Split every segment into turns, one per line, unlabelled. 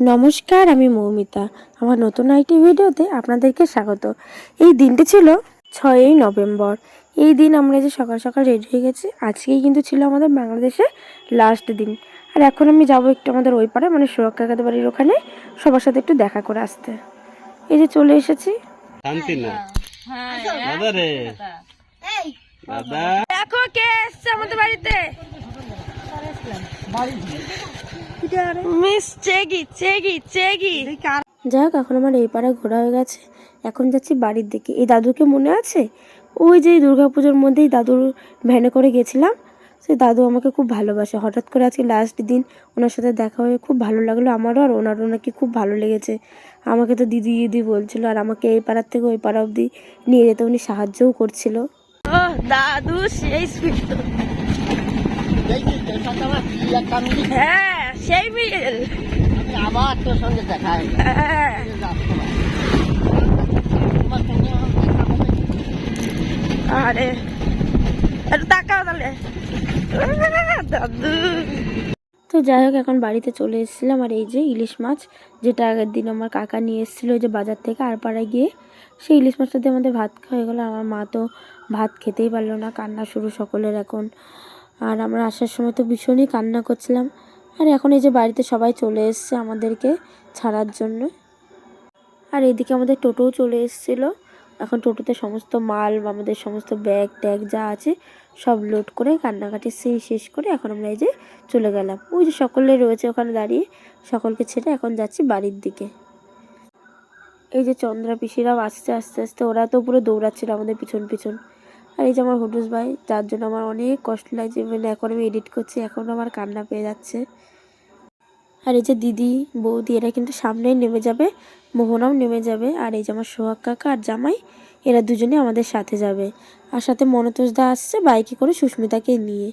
নমস্কার, আমি মৌমিতা। আমার নতুন আরেকটি ভিডিওতে আপনাদেরকে স্বাগত। এই দিনটি ছিল 6ই নভেম্বর। এই দিন আমরা যে সকাল সকাল রেডি হয়ে গেছি, আজকেই কিন্তু ছিল আমাদের বাংলাদেশে লাস্ট দিন। আর এখন আমি যাব একটু আমাদের ওই পাড়ায়, মানে সোহাগ কাকাদের বাড়ির ওখানে সবার সাথে একটু দেখা করে আসতে। এই যে চলে এসেছি। দেখো কে এসছে আমাদের বাড়িতে, মিস চেগি চেগি চেগি। যাই হোক, এখন আমার এই পাড়া ঘোরা হয়ে গেছে, এখন যাচ্ছি বাড়ির দিকে। এই দাদুকে মনে আছে? ওই যে দুর্গাপুজোর মধ্যেই দাদুর ভ্যানে করে গেছিলাম। সেই দাদু আমাকে খুব ভালোবাসে। হঠাৎ করে আজকে লাস্ট দিন ওনার সাথে দেখা হয়ে খুব ভালো লাগলো আমারও, আর ওনারও নাকি খুব ভালো লেগেছে। আমাকে তো দিদি দিদি বলছিল, আর আমাকে এই পাড়ার থেকে ওই পাড়া অবধি নিয়ে যেতে উনি সাহায্যও করছিল। ও দাদু সেই স্পিড, হ্যাঁ সেই মিল। আবার তোর সঙ্গে দেখা হয়। আরে একটু তাকাও তাহলে দাদু। তো যাই হোক, এখন বাড়িতে চলে এসেছিলাম। আর এই যে ইলিশ মাছ, যেটা আগের দিন আমার কাকা নিয়ে এসেছিলো ওই যে বাজার থেকে আর পাড়ায় গিয়ে, সেই ইলিশ মাছটা দিয়ে আমাদের ভাত খাওয়া হয়ে গেলো। আমার মা তো ভাত খেতেই পারলো না, কান্না শুরু সকলের এখন। আর আমরা আসার সময় তো ভীষণই কান্না করছিলাম। আর এখন এই যে বাড়িতে সবাই চলে এসছে আমাদেরকে ছাড়ার জন্য। আর এইদিকে আমাদের টোটোও চলে এসেছিলো। এখন টোটোতে সমস্ত মাল, আমাদের সমস্ত ব্যাগ ট্যাগ যা আছে সব লোড করে কান্নাকাটি শেষ করে এখন আমরা এই যে চলে গেলাম। ওই যে সকলে রয়েছে ওখানে দাঁড়িয়ে, সকলকে ছেড়ে এখন যাচ্ছি বাড়ির দিকে। এই যে চন্দ্রা পিসিরাও আসছে আস্তে আস্তে, ওরা তো পুরো দৌড়াচ্ছিল আমাদের পিছন পিছন। আর এই যে আমার হুডুস ভাই, যার জন্য আমার অনেক কষ্ট লাগছে, মানে এখন আমি এডিট করছি, এখন আমার কান্না পেয়ে যাচ্ছে। আর এই যে দিদি বৌদি এরা কিন্তু সামনেই নেমে যাবে, মোহনাও নেমে যাবে। আর এই যে আমার সোহাগ কাকা আর জামাই, এরা দুজনে আমাদের সাথে যাবে। আর সাথে মনতোষদা আসছে বাইকে করে সুস্মিতাকে নিয়ে।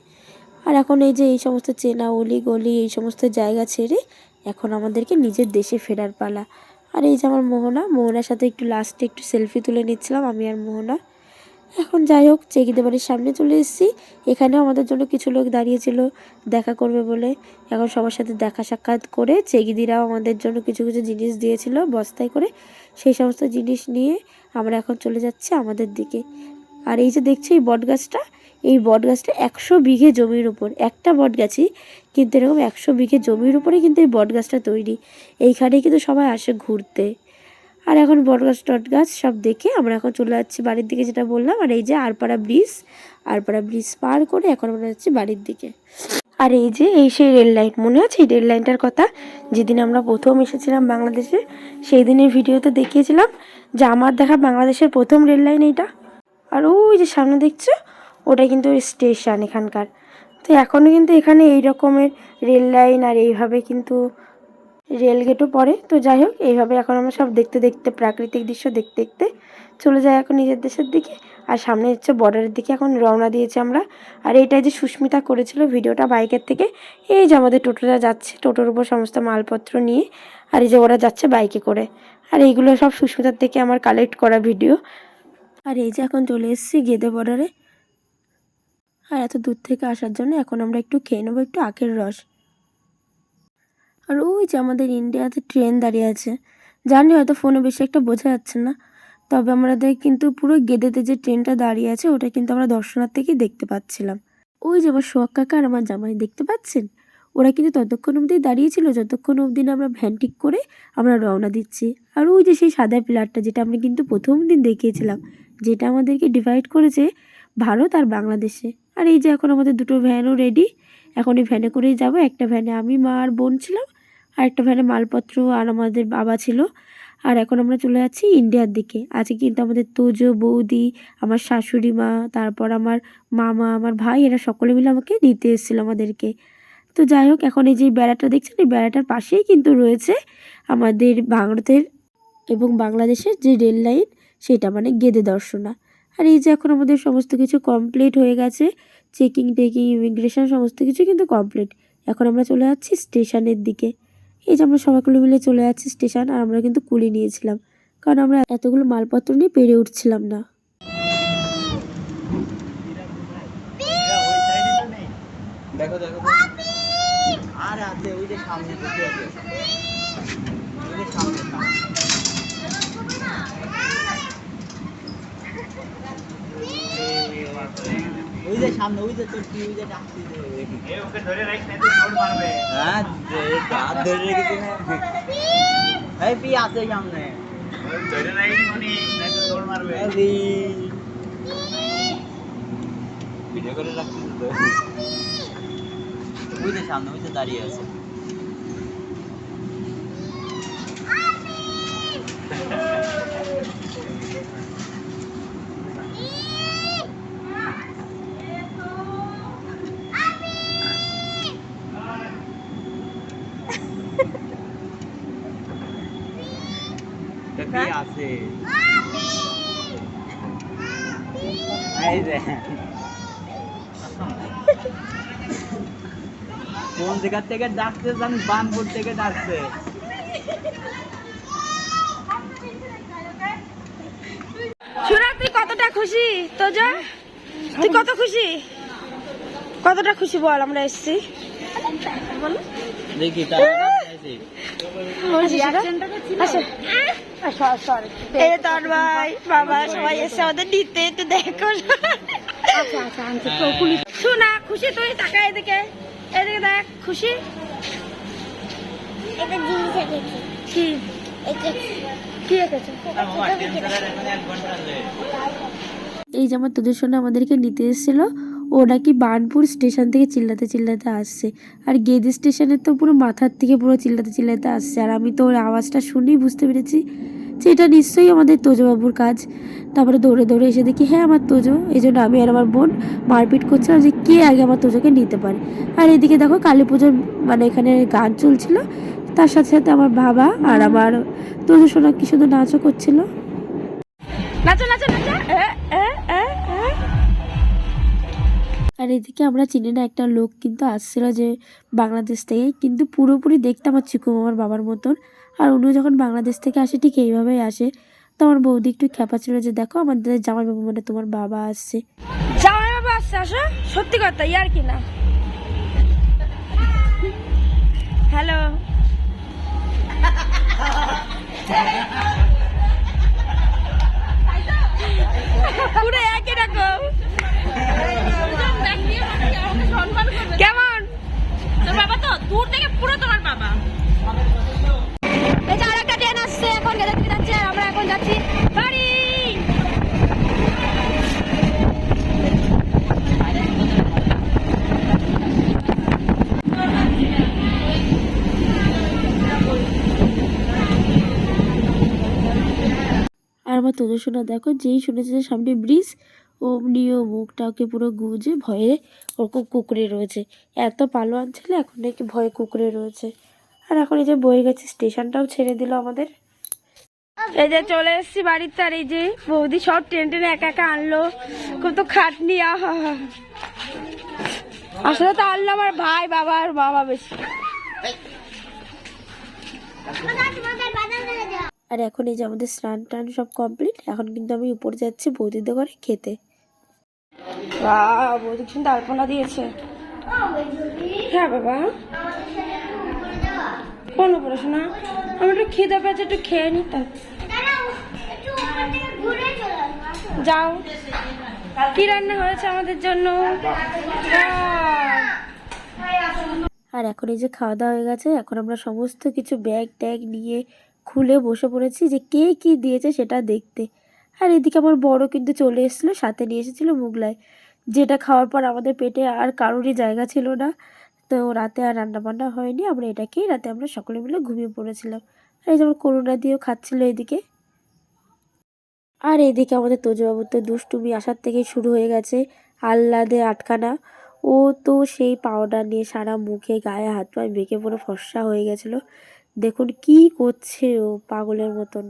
আর এখন এই যে এই সমস্ত চেনা অলি গলি এই সমস্ত জায়গা ছেড়ে এখন আমাদেরকে নিজের দেশে ফেরার পালা। আর এই যে আমার মোহনার সাথে একটু লাস্টে একটু সেলফি তুলে নিচ্ছিলাম আমি আর মোহনা। এখন যাই হোক, চেকিদের বাড়ির সামনে চলে এসেছি। এখানেও আমাদের জন্য কিছু লোক দাঁড়িয়েছিল দেখা করবে বলে। এখন সবার সাথে দেখা সাক্ষাৎ করে চেকিদিরাও আমাদের জন্য কিছু কিছু জিনিস দিয়েছিল বস্তায় করে। সেই সমস্ত জিনিস নিয়ে আমরা এখন চলে যাচ্ছি আমাদের দিকে। আর এই যে দেখছি এই বটগাছটা, এই বটগাছটা 100 বিঘে জমির উপর, একটা বটগাছই কিন্তু এরকম 100 বিঘে জমির উপরে কিন্তু এই বটগাছটা তৈরি। এইখানেই কিন্তু সবাই আসে ঘুরতে। আর এখন বটগাছ টটগাছ সব দেখে আমরা এখন চলে যাচ্ছি বাড়ির দিকে, যেটা বললাম। আর এই যে আরপাড়া ব্রিজ পার করে এখন আমরা যাচ্ছি বাড়ির দিকে। আর এই যে এই সেই রেল লাইন, মনে আছে এই রেল লাইনটার কথা? যেদিন আমরা প্রথম এসেছিলাম বাংলাদেশে, সেই দিনের ভিডিওতে দেখিয়েছিলাম যে আমার দেখা বাংলাদেশের প্রথম রেল লাইন এইটা। আর ওই যে সামনে দেখছো, ওটা কিন্তু স্টেশন এখানকার। তো এখনও কিন্তু এখানে এই রকমের রেল লাইন আর এইভাবে কিন্তু রেলগেটও পড়ে। তো যাই হোক, এইভাবে এখন আমরা সব দেখতে দেখতে প্রাকৃতিক দৃশ্য দেখতে দেখতে চলে যাই এখন নিজের দেশের দিকে। আর সামনে হচ্ছে বর্ডারের দিকে এখন রওনা দিয়েছি আমরা। আর এইটাই যে সুস্মিতা করেছিল ভিডিওটা বাইকের থেকে, এই যে আমাদের টোটোটা যাচ্ছে, টোটোর উপর সমস্ত মালপত্র নিয়ে। আর এই যে ওরা যাচ্ছে বাইকে করে। আর এইগুলো সব সুস্মিতার থেকে আমার কালেক্ট করা ভিডিও। আর এই যে এখন চলে এসেছি গেদে বর্ডারে। আর এত দূর থেকে আসার জন্য এখন আমরা একটু খেয়ে নেবো একটু আখের রস। আর ওই যে আমাদের ইন্ডিয়াতে ট্রেন দাঁড়িয়ে আছে, জানি হয়তো ফোনে বেশি একটা বোঝা যাচ্ছে না, তবে আমাদের কিন্তু পুরো গেদেতে যে ট্রেনটা দাঁড়িয়ে আছে ওটা কিন্তু আমরা দর্শনার্থীকেই দেখতে পাচ্ছিলাম। ওই যে আমার সোহাগ কাকা আর আমার জামাই, দেখতে পাচ্ছেন? ওরা কিন্তু ততক্ষণ অবধি দাঁড়িয়েছিল যতক্ষণ অবধি না আমরা ভ্যান ঠিক করে আমরা রওনা দিচ্ছি। আর ওই যে সেই সাদা পিলারটা, যেটা আমরা কিন্তু প্রথম দিন দেখিয়েছিলাম, যেটা আমাদেরকে ডিভাইড করেছে ভারত আর বাংলাদেশে। আর এই যে এখন আমাদের দুটো ভ্যানও রেডি, এখন এই ভ্যানে করেই যাব। একটা ভ্যানে আমি, মা আর বোন ছিলাম, আর একটা ভ্যানে মালপত্র আর আমাদের বাবা ছিল। আর এখন আমরা চলে যাচ্ছি ইন্ডিয়ার দিকে। আজকে কিন্তু আমাদের তোজো বৌদি, আমার শাশুড়ি মা, তারপর আমার মামা, আমার ভাই, এরা সকলে মিলে আমাকে নিতে এসেছিলো আমাদেরকে। তো যাই হোক, এখন এই যে বেড়াটা দেখছেন, এই বেড়াটার পাশেই কিন্তু রয়েছে আমাদের ভারতের এবং বাংলাদেশের যে রেল লাইন, সেটা মানে গেদে দর্শনা। আর এই যে এখন আমাদের সমস্ত কিছু কমপ্লিট হয়ে গেছে, চেকিং টেকিং ইমিগ্রেশন সমস্ত কিছু কিন্তু কমপ্লিট। এখন আমরা চলে যাচ্ছি স্টেশনের দিকে। এই যে আমরা সবাইগুলো মিলে চলে যাচ্ছি স্টেশন। আর আমরা কিন্তু কুলি নিয়েছিলাম, কারণ আমরা এতগুলো মালপত্র নিয়ে পেরে উঠছিলাম না। দেখো দেখো আর আছে ওই যে সামনে
সামনে ওই যে তোর কি ওই যে ডাকছি যে এ ওকে ধরে রাখ না তো দৌড় মারবে হ্যাঁ হাত ধরে রেখেছি না এই পি আছে সামনে ধরে রাখ মানে না তো দৌড় মারবে এই ভিডিও করে রাখছিস তো ওই যে সামনে ওই যে দাঁড়িয়ে আছে আছে এই যে কোন জায়গা থেকে ডাকছে জানিস বানপুর থেকে ডাকছে
সুরা তুই কতটা খুশি তোজা তুই কত খুশি কতটা খুশি বল আমরা এসেছি
দেখি
তোর ভাই বাবা সবাই এসে আমাদের নিতে একটু দেখো শোনা খুশি তুই টাকা এদিকে এদিকে দেখ খুশি কি কি এঁকেছে এই যে আমার তোদের সঙ্গে আমাদেরকে নিতে এসেছিল ও নাকি বার্নপুর স্টেশন থেকে চিল্লাতে চিল্লাতে আসছে আর গেদি স্টেশনে তো পুরো মাথার থেকে পুরো চিল্লাতে চিল্লাতে আসছে আর আমি তো ওর আওয়াজটা শুনেই বুঝতে পেরেছি যে এটা নিশ্চয়ই আমাদের তোজবাবুর কাজ। তারপরে দৌড়ে দৌড়ে এসে দেখি হ্যাঁ আমার তোজো, এই জন্য আমি আর আমার বোন মারপিট করছিলাম যে কে আগে আমার তোজোকে নিতে পারে। আর এদিকে দেখো কালী পুজোর মানে এখানে গান চলছিল, তার সাথে সাথে আমার বাবা আর আমার তোজো শোনা কি শুধু নাচও করছিল। নাচো নাচো নাচো। আর এদিকে আমরা চিনি না একটা লোক কিন্তু আসছিল যে বাংলাদেশ থেকে, কিন্তু পুরোপুরি দেখতে আমার চিকু মামার বাবার মতন। আর উনিও যখন বাংলাদেশ থেকে আসে ঠিক এইভাবেই আসে। তো আমার বৌদি একটু খ্যাপা ছিল যে দেখো আমাদের জামাইবাবু মানে তোমার বাবা আসছে। জামাইবাবু আসছে? আসো, সত্যি কথা, ইয়ার কি না। হ্যালো পুরো একই রকম। কেমন তোর বাবা? তো দূর থেকে পুরো তোমার বাবা। এই যে আরেকটা ট্রেন আসছে, এখন গেলে যাচ্ছে, আমরা এখন যাচ্ছি বাড়ি। আর আমার তোদের শোনা দেখো, যেই শুনেছে যে সামনে ব্রিজ অমনিও মুখটাকে পুরো গুজে ভয়ে ওরকম কুকুরে রয়েছে। এত পালোয়ান ছিল, এখন নাকি ভয়ে কুকুরে রয়েছে। আর এখন এই যে বয়ে গেছে, স্টেশনটাও ছেড়ে দিল আমাদের। এই যে চলে এসেছি বাড়িতে। আর এই যে বৌদি সব ট্রেন টেনে একা একা আনলো, খুব তো খাটনি। আহা আসলে তো আনলো আমার ভাই, বাবা আর মামা বেশি। আর এখন এই যে আমাদের স্নান টান সব কমপ্লিট, এখন কিন্তু আমি উপরে যাচ্ছি বৌদিদের ঘরে খেতে। বৌদি কিন্তু আলপনা দিয়েছে। হ্যাঁ বাবা, কোন পড়াশোনা? আমি একটু খিদে পেয়েছে, একটু খেয়ে নি। তাই যাও। কি রান্না হয়েছে আমাদের জন্য? আর এখন এই যে খাওয়া দাওয়া হয়ে গেছে, এখন আমরা সমস্ত কিছু ব্যাগ ট্যাগ নিয়ে খুলে বসে পড়েছি যে কে কি দিয়েছে সেটা দেখতে। আর এদিকে আমার বড় কিন্তু চলে এসেছিলো, সাথে নিয়ে এসেছিলো মুগলাই, যেটা খাওয়ার পর আমাদের পেটে আর কারোরই জায়গা ছিল না। তো রাতে আর রান্না বান্না হয়নি, আমরা এটাকেই রাতে আমরা সকলে মিলে ঘুমিয়ে পড়েছিলাম। আর এই যেমন করোনা দিয়েও খাচ্ছিল এদিকে। আর এদিকে আমাদের তোজবাবুর তো দুষ্টুমি আসার থেকেই শুরু হয়ে গেছে, আহ্লাদে আটকানা। ও তো সেই পাউডার নিয়ে সারা মুখে গায়ে হাত পায়ে মেখে পুরো ফর্সা হয়ে গেছিলো। দেখুন কি করছে ও পাগলের মতন।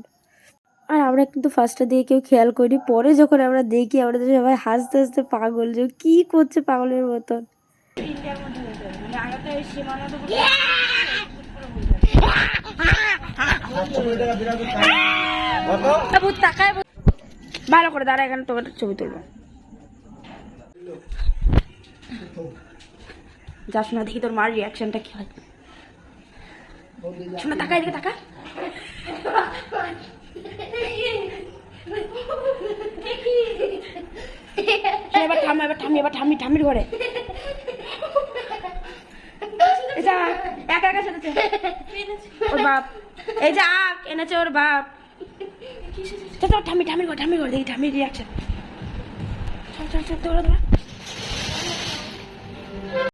আর আমরা কিন্তু ফার্স্টে দিয়ে কেউ খেয়াল করিনি, পরে যখন আমরা দেখি আমরা সবাই হাসতে হাসতে পাগল যে কি করছে পাগলের মতন। ভালো করে দাঁড়া, এখানে তোমার ছবি তুলবো। যা শোনা, দেখি তোর মার রিয়াকশনটা কি হয়। শোনা, তাকা এদিকে, তাকা। এবার ঠাম্মা এবার ঠাম্মির ঘরে। এটা একা একা সেরেছে ওর বাপ, এই যে আখ এনেছে ওর বাপ। ঠাম্মির ঘর দেখি ঠাম্মির রিয়াকশন। চল দৌড়া।